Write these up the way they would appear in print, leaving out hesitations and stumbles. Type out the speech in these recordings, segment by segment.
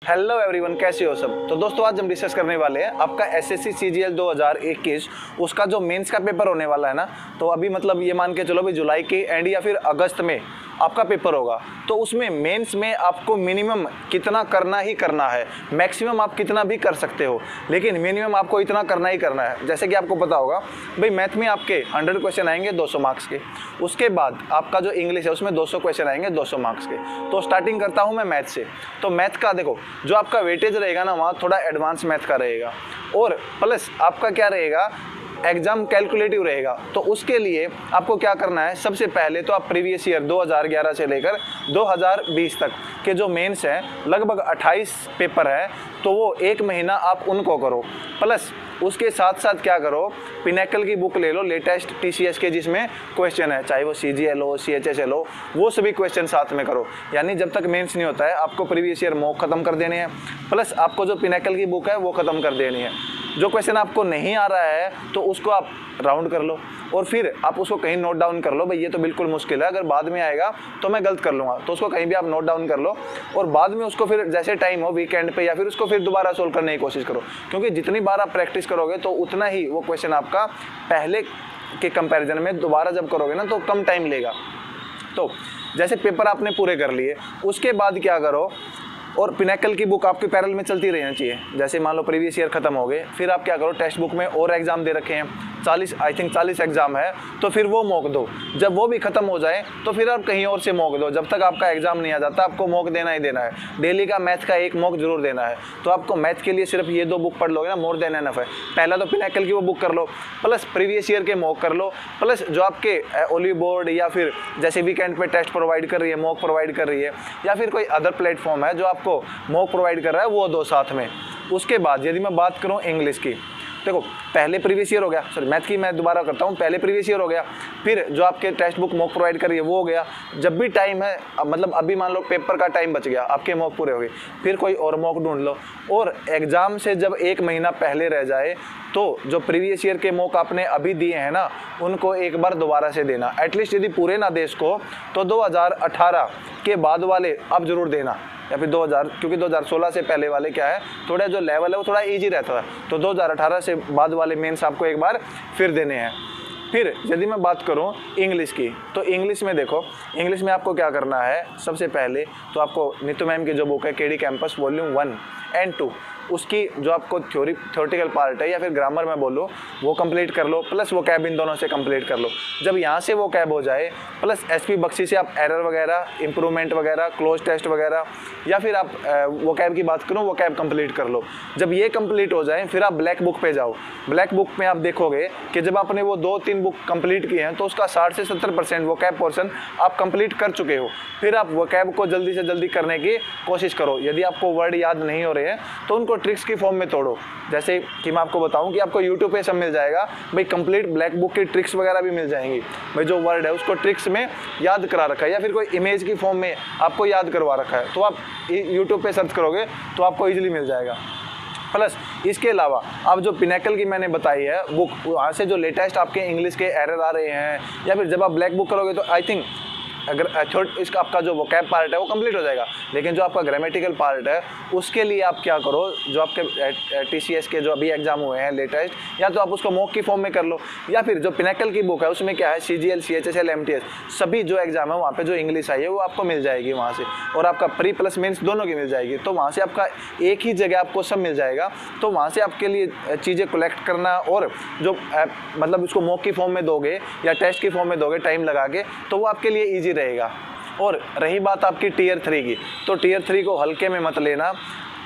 Hello everyone, कैसे हो सब। तो दोस्तों आज हम डिस्कस करने वाले हैं आपका एसएससी सीजीएल 2021 उसका जो मेंस का पेपर होने वाला है ना। तो अभी मतलब ये मान के चलो भी जुलाई के एंड या फिर अगस्त में आपका पेपर होगा। तो उसमें मेंस में आपको मिनिमम कितना करना ही करना है। मैक्सिमम आप कितना भी कर सकते हो, लेकिन मिनिमम आपको इतना करना ही करना है। जैसे कि आपको पता होगा भाई, मैथ में आपके 100 क्वेश्चन आएंगे 200 मार्क्स के। उसके बाद आपका जो इंग्लिश है उसमें 200 क्वेश्चन आएंगे 200 मार्क्स के। तो स्टार्टिंग करता हूँ मैं मैथ से। तो मैथ का देखो, जो आपका वेटेज रहेगा ना, वहाँ थोड़ा एडवांस मैथ का रहेगा और प्लस आपका क्या रहेगा, एग्जाम कैलकुलेटिव रहेगा। तो उसके लिए आपको क्या करना है, सबसे पहले तो आप प्रीवियस ईयर 2011 से लेकर 2020 तक के जो मेंस हैं, लगभग 28 पेपर है, तो वो एक महीना आप उनको करो। प्लस उसके साथ साथ क्या करो, पिनेकल की बुक ले लो लेटेस्ट टीसीएस के, जिसमें क्वेश्चन है, चाहे वो सीजीएल हो सीएचएसएल हो, वो सभी क्वेश्चन साथ में करो। यानी जब तक मेंस नहीं होता है आपको प्रीवियस ईयर मॉक खत्म कर देने हैं, प्लस आपको जो पिनेकल की बुक है वो खत्म कर देनी है। जो क्वेश्चन आपको नहीं आ रहा है तो उसको आप राउंड कर लो और फिर आप उसको कहीं नोट डाउन कर लो, भाई ये तो बिल्कुल मुश्किल है, अगर बाद में आएगा तो मैं गलत कर लूँगा। तो उसको कहीं भी आप नोट डाउन कर लो और बाद में उसको फिर जैसे टाइम हो वीकेंड पे या फिर उसको फिर दोबारा सोल्व करने की कोशिश करो, क्योंकि जितनी बार आप प्रैक्टिस करोगे तो उतना ही वो क्वेश्चन आपका पहले के कंपैरिजन में दोबारा जब करोगे ना तो कम टाइम लेगा। तो जैसे पेपर आपने पूरे कर लिए, उसके बाद क्या करो, और पिनेकल की बुक आपके पैरेलल में चलती रहनी चाहिए। जैसे मान लो प्रीवियस ईयर खत्म हो गए, फिर आप क्या करो, टेक्स्ट बुक में और एग्जाम दे रखे हैं 40 एग्जाम है, तो फिर वो मॉक दो। जब वो भी खत्म हो जाए तो फिर आप कहीं और से मॉक दो। जब तक आपका एग्जाम नहीं आ जाता आपको मॉक देना ही देना है। डेली का मैथ का एक मॉक जरूर देना है। तो आपको मैथ के लिए सिर्फ ये 2 बुक पढ़ लोगे ना, मोर देन एनफ है। पहला तो पिनेकल की वो बुक कर लो, प्लस प्रीवियस ईयर के मॉक कर लो, प्लस जो आपके ओली बोर्ड या फिर जैसे वीकेंड पे टेस्ट प्रोवाइड कर रही है, मॉक प्रोवाइड कर रही है, या फिर कोई अदर प्लेटफॉर्म है जो आपको मॉक प्रोवाइड कर रहा है, वो 2 साथ में। उसके बाद यदि मैं बात करूं इंग्लिश की, देखो पहले प्रीवियस ईयर हो गया, सॉरी मैथ की मैं दोबारा करता हूँ, पहले प्रीवियस ईयर हो गया, फिर जो आपके टेक्स्ट बुक मॉक प्रोवाइड कर रही है वो हो गया। जब भी टाइम है, मतलब अभी मान लो पेपर का टाइम बच गया, आपके मॉक पूरे हो गए, फिर कोई और मॉक ढूंढ लो। और एग्जाम से जब 1 महीना पहले रह जाए तो जो प्रीवियस ईयर के मॉक आपने अभी दिए हैं ना, उनको एक बार दोबारा से देना। एटलीस्ट यदि पूरे ना दे इसको तो 2018 के बाद वाले अब जरूर देना, या फिर 2000, क्योंकि 2016 से पहले वाले क्या है, थोड़ा जो लेवल है वो थोड़ा इजी रहता है। तो 2018 से बाद वाले मेंस आपको एक बार फिर देने हैं। फिर यदि मैं बात करूं इंग्लिश की, तो इंग्लिश में देखो, इंग्लिश में आपको क्या करना है, सबसे पहले तो आपको नीतू मैम की जो बुक है केडी कैंपस वॉल्यूम 1 एंड 2, उसकी जो आपको थ्योरेटिकल पार्ट है या फिर ग्रामर में बोलो वो कंप्लीट कर लो, प्लस वो कैब इन दोनों से कंप्लीट कर लो। जब यहाँ से वो कैब हो जाए, प्लस एसपी बख्शी से आप एरर वगैरह, इंप्रूवमेंट वगैरह, क्लोज टेस्ट वगैरह, या फिर आप वो कैब की बात करो वो कैब कंप्लीट कर लो। जब ये कंप्लीट हो जाए फिर आप ब्लैक बुक पे जाओ। ब्लैक बुक में आप देखोगे कि जब आपने वो 2-3 बुक कंप्लीट किए हैं तो उसका 60 से 70% वो कैब पोर्शन आप कंप्लीट कर चुके हो। फिर आप वो कैब को जल्दी से जल्दी करने की कोशिश करो। यदि आपको वर्ड याद नहीं हो रहे हैं तो उनको ट्रिक्स की फॉर्म में तोड़ो। जैसे कि मैं आपको बताऊं कि आपको यूट्यूब पे सब मिल जाएगा भाई, कंप्लीट ब्लैक बुक की ट्रिक्स वगैरह भी मिल जाएंगी भाई, जो वर्ड है उसको ट्रिक्स में याद करा रखा है या फिर कोई इमेज की फॉर्म में आपको याद करवा रखा है, तो आप यूट्यूब पे सर्च करोगे तो आपको ईजिली मिल जाएगा। प्लस इसके अलावा आप जो पिनेकल की मैंने बताई है बुक, वहाँ से जो लेटेस्ट आपके इंग्लिश के एरर आ रहे हैं, या फिर जब आप ब्लैक बुक करोगे तो आई थिंक अगर इसका आपका जो वोकैब पार्ट है वो कंप्लीट हो जाएगा। लेकिन जो आपका ग्रामेटिकल पार्ट है उसके लिए आप क्या करो, जो आपके टीसीएस के जो अभी एग्जाम हुए हैं लेटेस्ट, या तो आप उसको मॉक की फॉर्म में कर लो, या फिर जो पिनेकल की बुक है उसमें क्या है, सीजीएल सीएचएसएल एमटीएस सभी जो एग्जाम है वहाँ पे जो इंग्लिश आई है वो आपको मिल जाएगी वहाँ से, और आपका प्री प्लस मेंस दोनों की मिल जाएगी। तो वहाँ से आपका एक ही जगह आपको सब मिल जाएगा। तो वहाँ से आपके लिए चीज़ें कलेक्ट करना, और जो मतलब उसको मॉक की फॉर्म में दोगे या टेस्ट की फॉर्म में दोगे टाइम लगा के, तो वो आपके लिए ईजी रहेगा। और रही बात आपकी टीयर 3 की, तो टीयर 3 को हल्के में मत लेना।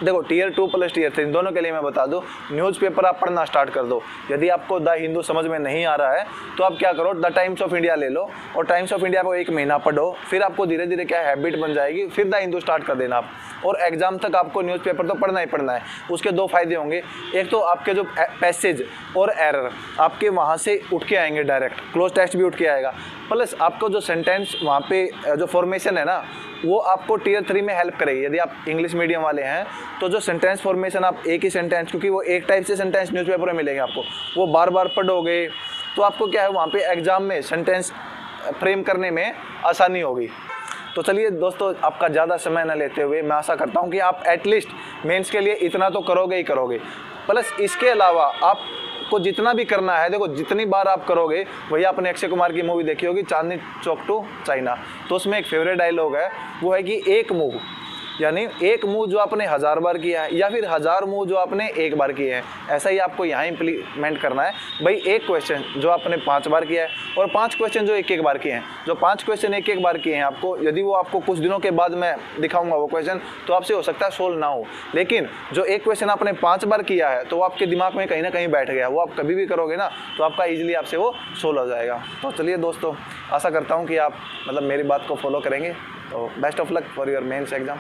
देखो टीयर 2 प्लस टीयर 3 दोनों के लिए मैं बता दूं, न्यूज़पेपर आप पढ़ना स्टार्ट कर दो। यदि आपको द हिंदू समझ में नहीं आ रहा है तो आप क्या करो, द टाइम्स ऑफ इंडिया ले लो और टाइम्स ऑफ इंडिया को 1 महीना पढ़ो, फिर आपको धीरे धीरे क्या हैबिट बन जाएगी, फिर द हिंदू स्टार्ट कर देना आप। और एग्जाम तक आपको न्यूज़पेपर तो पढ़ना ही पढ़ना है। उसके 2 फायदे होंगे, एक तो आपके जो पैसेज और एरर आपके वहाँ से उठ के आएंगे डायरेक्ट, क्लोज टेस्ट भी उठ के आएगा, प्लस आपको जो सेंटेंस वहाँ पे जो फॉर्मेशन है ना वो आपको टीयर 3 में हेल्प करेगी। यदि आप इंग्लिश मीडियम वाले हैं तो जो सेंटेंस फॉर्मेशन आप एक ही सेंटेंस, क्योंकि वो एक टाइप से सेंटेंस न्यूज़पेपर में मिलेंगे आपको, वो बार बार पढ़ोगे तो आपको क्या है वहाँ पे एग्जाम में सेंटेंस फ्रेम करने में आसानी होगी। तो चलिए दोस्तों, आपका ज़्यादा समय न लेते हुए मैं आशा करता हूँ कि आप एटलीस्ट मेंस के लिए इतना तो करोगे ही करोगे। प्लस इसके अलावा आपको जितना भी करना है, देखो जितनी बार आप करोगे, वही आपने अक्षय कुमार की मूवी देखी होगी चांदनी चौक टू चाइना, तो उसमें एक फेवरेट डायलॉग है, वो है कि एक मूव, यानी एक मूव जो आपने 1000 बार किया है या फिर 1000 मूव जो आपने एक बार किए हैं, ऐसा ही आपको यहाँ इम्प्लीमेंट करना है। भाई एक क्वेश्चन जो आपने 5 बार किया है और 5 क्वेश्चन जो एक बार किए हैं, जो 5 क्वेश्चन एक बार किए हैं आपको, यदि वो आपको कुछ दिनों के बाद मैं दिखाऊंगा वो क्वेश्चन, तो आपसे हो सकता है सोल्व ना हो, लेकिन जो एक क्वेश्चन आपने 5 बार किया है तो वो आपके दिमाग में कहीं ना कहीं बैठ गया, वो आप कभी भी करोगे ना तो आपका ईजिली आपसे वो सोल्व हो जाएगा। तो चलिए दोस्तों, आशा करता हूँ कि आप मतलब मेरी बात को फॉलो करेंगे। तो best of luck for your mains exam.